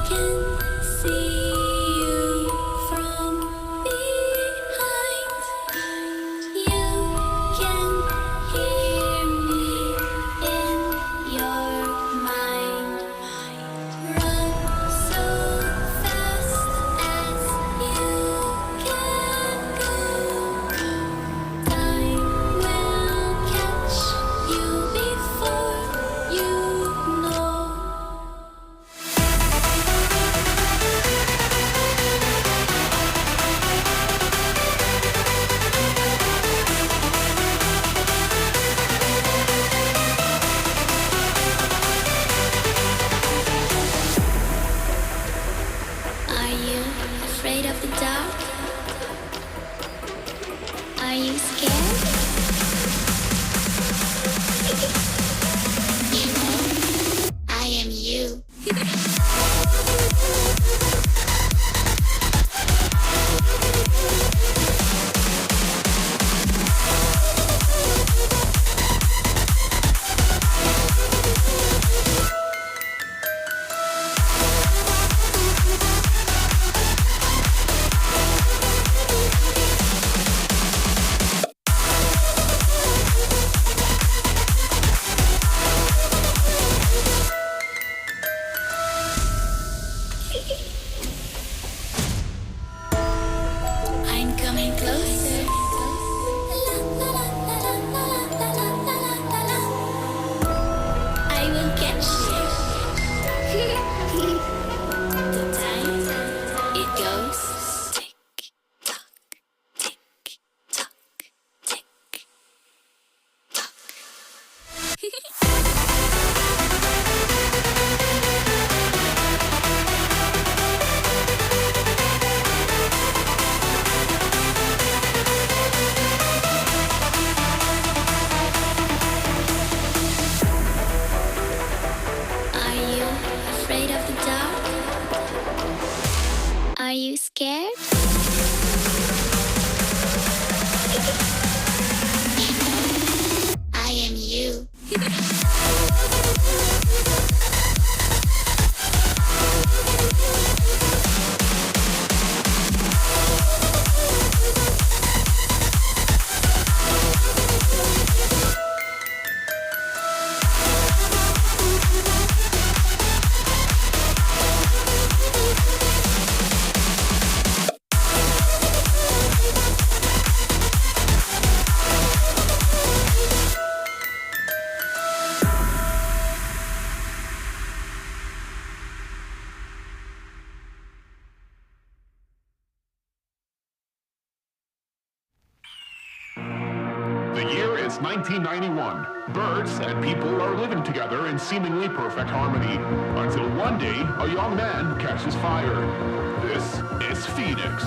can see you from behind. You can hear me in your mind. Run so fast as you can go. Time will catch you before you know. Are you afraid of the dark? Are you scared? You know, I am you. I'm coming closer. I will catch you. The time it goes tick tock, tick tock, tick tock. Are you afraid of the dark? Are you scared? I am you. The year is 1991. Birds and people are living together in seemingly perfect harmony. Until one day, a young man catches fire. This is Phoenix.